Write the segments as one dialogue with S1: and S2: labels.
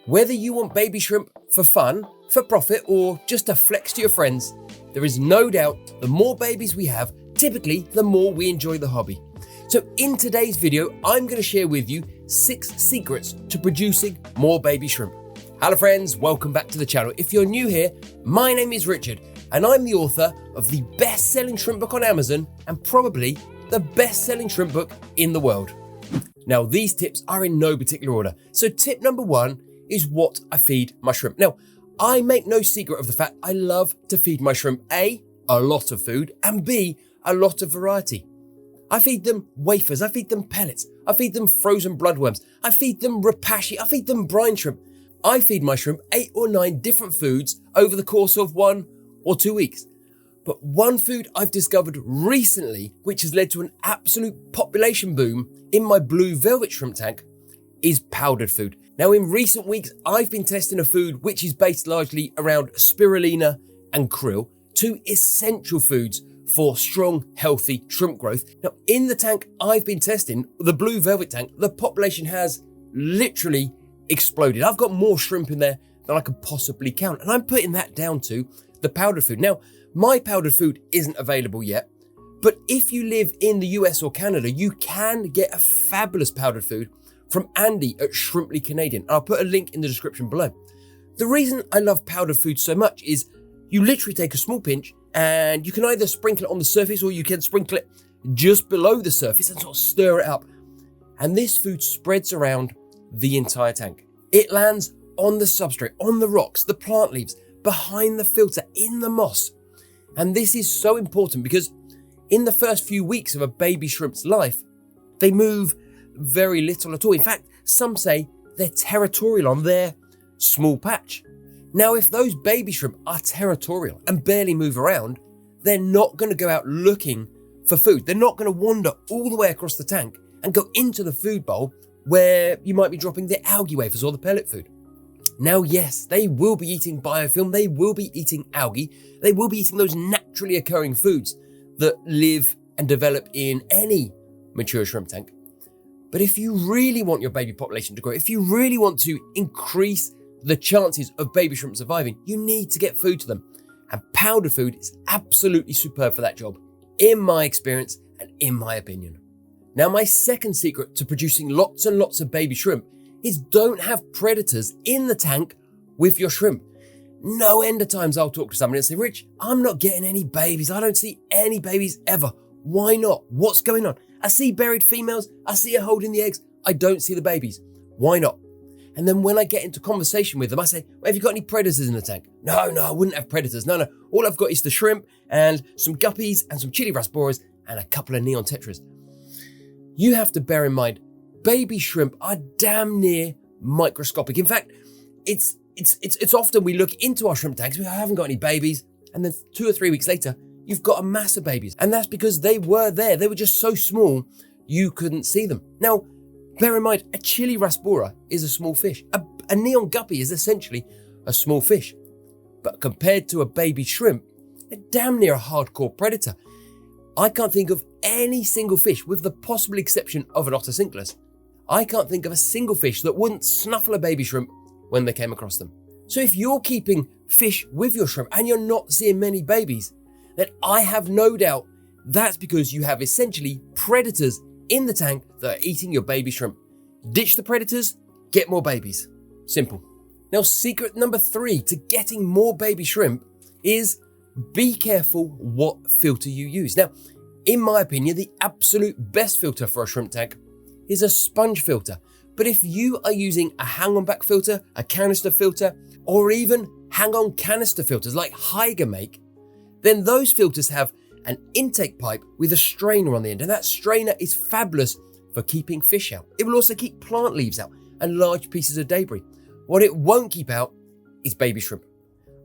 S1: Whether you want baby shrimp for fun, for profit, or just to flex to your friends, there is no doubt the more babies we have, typically the more we enjoy the hobby. So in today's video, I'm going to share with you 6 secrets to producing more baby shrimp. Hello friends, welcome back to the channel. If you're new here, my name is Richard and I'm the author of the best-selling shrimp book on Amazon and probably the best-selling shrimp book in the world. Now these tips are in no particular order. So tip number 1 is what I feed my shrimp. Now, I make no secret of the fact I love to feed my shrimp A, a lot of food, and B, a lot of variety. I feed them wafers, I feed them pellets, I feed them frozen bloodworms, I feed them rapashi, I feed them brine shrimp. I feed my shrimp 8 or 9 different foods over the course of 1 or 2 weeks. But one food I've discovered recently, which has led to an absolute population boom in my blue velvet shrimp tank, is powdered food. Now in recent weeks, I've been testing a food which is based largely around spirulina and krill, 2 essential foods for strong, healthy shrimp growth. Now in the tank I've been testing, the blue velvet tank, the population has literally exploded. I've got more shrimp in there than I could possibly count, and I'm putting that down to the powdered food. Now, my powdered food isn't available yet, but if you live in the US or Canada, you can get a fabulous powdered food from Andy at Shrimply Canadian. I'll put a link in the description below. The reason I love powdered food so much is you literally take a small pinch and you can either sprinkle it on the surface or you can sprinkle it just below the surface and sort of stir it up. And this food spreads around the entire tank. It lands on the substrate, on the rocks, the plant leaves, behind the filter, in the moss. And this is so important because in the first few weeks of a baby shrimp's life, they move very little at all. In fact, some say they're territorial on their small patch. Now, if those baby shrimp are territorial and barely move around, they're not going to go out looking for food. They're not going to wander all the way across the tank and go into the food bowl where you might be dropping the algae wafers or the pellet food. Now, yes, they will be eating biofilm, they will be eating algae, they will be eating those naturally occurring foods that live and develop in any mature shrimp tank. But if you really want your baby population to grow, if you really want to increase the chances of baby shrimp surviving, you need to get food to them. And powdered food is absolutely superb for that job, in my experience and in my opinion. Now, my second secret to producing lots and lots of baby shrimp is don't have predators in the tank with your shrimp. No end of times I'll talk to somebody and say, Rich, I'm not getting any babies. I don't see any babies ever. Why not? What's going on? I see buried females, I see her holding the eggs, I don't see the babies. Why not? And then when I get into conversation with them, I say, well, have you got any predators in the tank? No, I wouldn't have predators. No, all I've got is the shrimp and some guppies and some chili rasboras and a couple of neon tetras. You have to bear in mind, baby shrimp are damn near microscopic. In fact, it's often we look into our shrimp tanks, we haven't got any babies, and then 2 or 3 weeks later, you've got a mass of babies. And that's because they were there. They were just so small, you couldn't see them. Now, bear in mind, a chili rasbora is a small fish. A neon guppy is essentially a small fish. But compared to a baby shrimp, they're damn near a hardcore predator. I can't think of any single fish, with the possible exception of an otter cinclus. I can't think of a single fish that wouldn't snuffle a baby shrimp when they came across them. So if you're keeping fish with your shrimp and you're not seeing many babies, then I have no doubt that's because you have essentially predators in the tank that are eating your baby shrimp. Ditch the predators, get more babies. Simple. Now, secret number 3 to getting more baby shrimp is be careful what filter you use. Now, in my opinion, the absolute best filter for a shrimp tank is a sponge filter. But if you are using a hang-on back filter, a canister filter, or even hang-on canister filters like Haiger make, then those filters have an intake pipe with a strainer on the end, and that strainer is fabulous for keeping fish out. It will also keep plant leaves out and large pieces of debris. What it won't keep out is baby shrimp.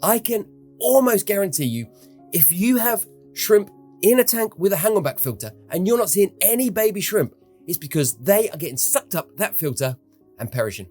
S1: I can almost guarantee you, if you have shrimp in a tank with a hang-on back filter and you're not seeing any baby shrimp, it's because they are getting sucked up that filter and perishing.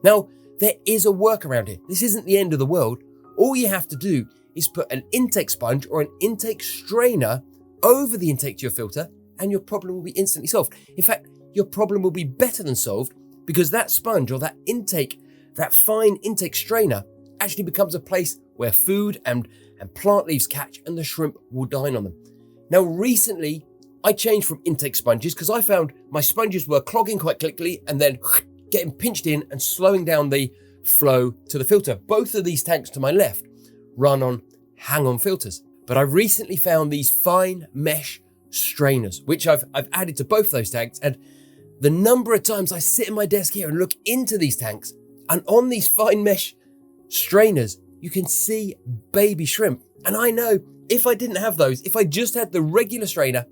S1: Now, there is a workaround here. This isn't the end of the world. All you have to do is put an intake sponge or an intake strainer over the intake to your filter and your problem will be instantly solved. In fact, your problem will be better than solved because that sponge or that intake that fine intake strainer actually becomes a place where food and plant leaves catch and the shrimp will dine on them. Now recently, I changed from intake sponges because I found my sponges were clogging quite quickly and then getting pinched in and slowing down the flow to the filter. Both of these tanks to my left run on hang-on filters. But I recently found these fine mesh strainers, which I've added to both those tanks, and the number of times I sit at my desk here and look into these tanks, and on these fine mesh strainers, you can see baby shrimp. And I know if I didn't have those, if I just had the regular strainer,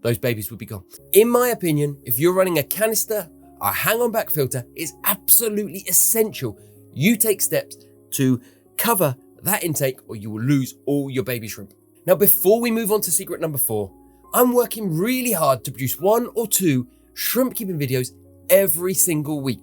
S1: those babies would be gone. In my opinion, if you're running a canister or hang-on back filter, it's absolutely essential you take steps to cover that intake or you will lose all your baby shrimp. Now, before we move on to secret number 4, I'm working really hard to produce 1 or 2 shrimp keeping videos every single week.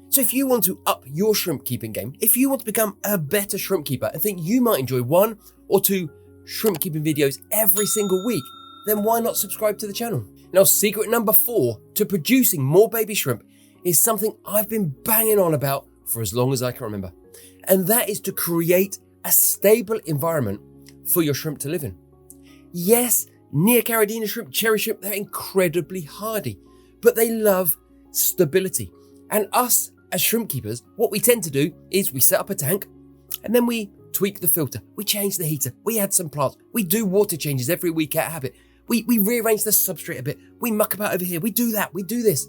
S1: So if you want to up your shrimp keeping game, if you want to become a better shrimp keeper and think you might enjoy 1 or 2 shrimp keeping videos every single week, then why not subscribe to the channel? Now, secret number 4 to producing more baby shrimp is something I've been banging on about for as long as I can remember. And that is to create a stable environment for your shrimp to live in. Yes, Neocaridina shrimp, cherry shrimp, they're incredibly hardy, but they love stability. And us as shrimp keepers, what we tend to do is we set up a tank and then we tweak the filter, we change the heater, we add some plants, we do water changes every week out of habit, we rearrange the substrate a bit, we muck about over here, we do that, we do this.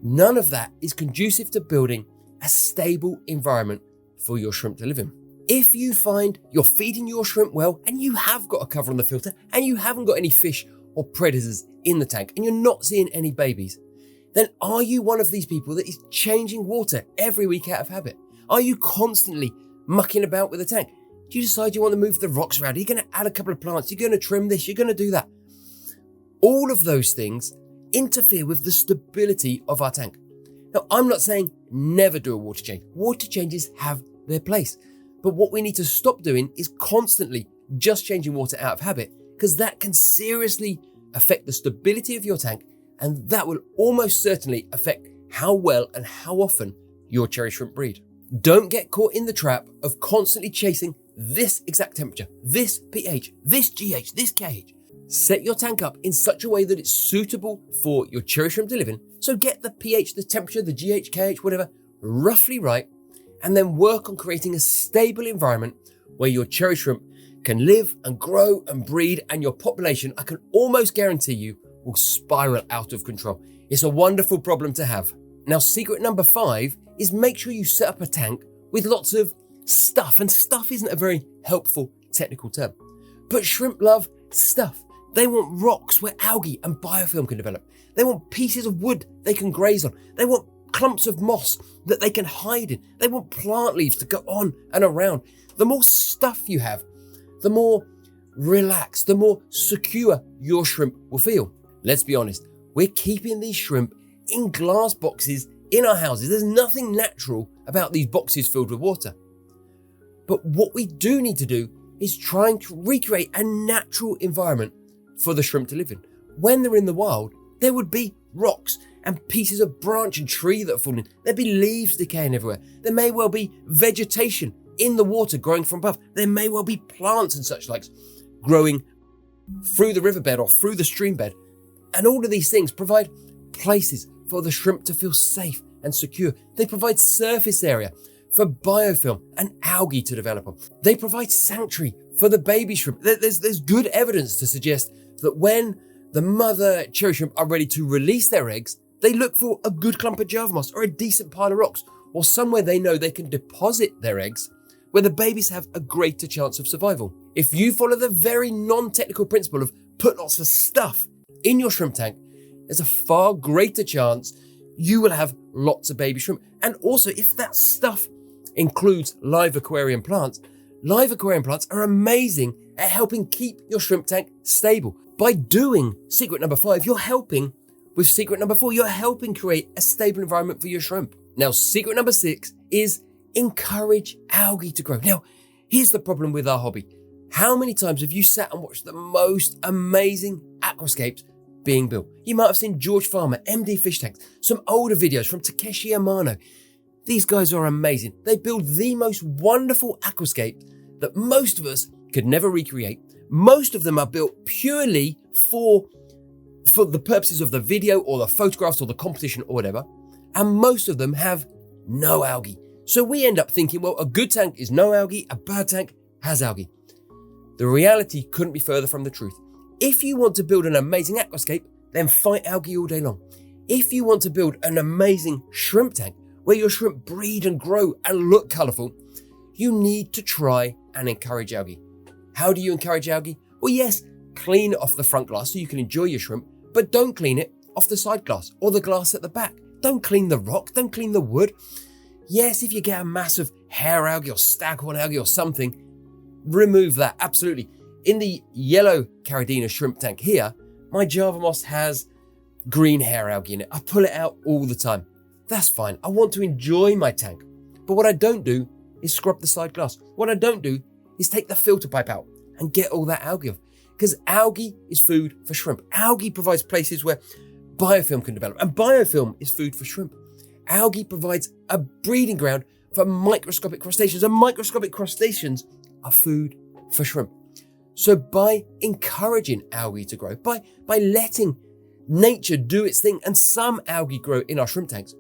S1: None of that is conducive to building a stable environment for your shrimp to live in. If you find you're feeding your shrimp well and you have got a cover on the filter and you haven't got any fish or predators in the tank and you're not seeing any babies, then are you one of these people that is changing water every week out of habit? Are you constantly mucking about with the tank? Do you decide you want to move the rocks around? Are you going to add a couple of plants? You're going to trim this, you're going to do that. All of those things interfere with the stability of our tank. Now, I'm not saying never do a water change. Water changes have their place. But what we need to stop doing is constantly just changing water out of habit, because that can seriously affect the stability of your tank, and that will almost certainly affect how well and how often your cherry shrimp breed. Don't get caught in the trap of constantly chasing this exact temperature, this pH, this GH, this KH. Set your tank up in such a way that it's suitable for your cherry shrimp to live in. So get the pH, the temperature, the GH, KH, whatever, roughly right, and then work on creating a stable environment where your cherry shrimp can live and grow and breed, and your population, I can almost guarantee you, will spiral out of control. It's a wonderful problem to have. Now, secret number 5 is make sure you set up a tank with lots of stuff, and stuff isn't a very helpful technical term, but shrimp love stuff. They want rocks where algae and biofilm can develop. They want pieces of wood they can graze on. They want clumps of moss that they can hide in. They want plant leaves to go on and around. The more stuff you have, the more relaxed, the more secure your shrimp will feel. Let's be honest, we're keeping these shrimp in glass boxes in our houses. There's nothing natural about these boxes filled with water. But what we do need to do is try and recreate a natural environment for the shrimp to live in. When they're in the wild, there would be rocks and pieces of branch and tree that are falling. There'd be leaves decaying everywhere. There may well be vegetation in the water growing from above. There may well be plants and such likes growing through the riverbed or through the stream bed. And all of these things provide places for the shrimp to feel safe and secure. They provide surface area for biofilm and algae to develop on. They provide sanctuary for the baby shrimp. There's good evidence to suggest that when the mother cherry shrimp are ready to release their eggs, they look for a good clump of java moss or a decent pile of rocks or somewhere they know they can deposit their eggs where the babies have a greater chance of survival. If you follow the very non-technical principle of put lots of stuff in your shrimp tank, there's a far greater chance you will have lots of baby shrimp. And also, if that stuff includes live aquarium plants are amazing at helping keep your shrimp tank stable. By doing secret number 5, you're helping with secret number 4. You're helping create a stable environment for your shrimp. Now, secret number 6 is encourage algae to grow. Now, here's the problem with our hobby. How many times have you sat and watched the most amazing aquascapes being built? You might have seen George Farmer, MD Fish Tanks, some older videos from Takeshi Amano. These guys are amazing. They build the most wonderful aquascape that most of us could never recreate. Most of them are built purely for the purposes of the video or the photographs or the competition or whatever. And most of them have no algae. So we end up thinking, well, a good tank is no algae, a bad tank has algae. The reality couldn't be further from the truth. If you want to build an amazing aquascape, then fight algae all day long. If you want to build an amazing shrimp tank where your shrimp breed and grow and look colourful, you need to try and encourage algae. How do you encourage algae? Well, yes, clean off the front glass so you can enjoy your shrimp, but don't clean it off the side glass or the glass at the back. Don't clean the rock, don't clean the wood. Yes, if you get a mass of hair algae or staghorn algae or something, remove that, absolutely. In the yellow Caridina shrimp tank here, my Java moss has green hair algae in it. I pull it out all the time. That's fine, I want to enjoy my tank. But what I don't do is scrub the side glass. What I don't do is take the filter pipe out and get all that algae off. Because algae is food for shrimp. Algae provides places where biofilm can develop, and biofilm is food for shrimp. Algae provides a breeding ground for microscopic crustaceans, and microscopic crustaceans are food for shrimp. So by encouraging algae to grow, by letting nature do its thing, and some algae grow in our shrimp tanks,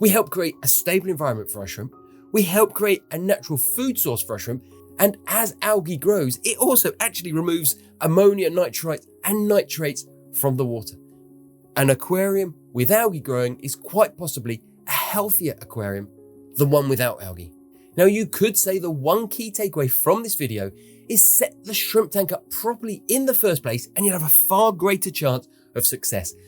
S1: we help create a stable environment for our shrimp. We help create a natural food source for our shrimp. And as algae grows, it also actually removes ammonia, nitrites, and nitrates from the water. An aquarium with algae growing is quite possibly a healthier aquarium than one without algae. Now, you could say the one key takeaway from this video is set the shrimp tank up properly in the first place and you'll have a far greater chance of success.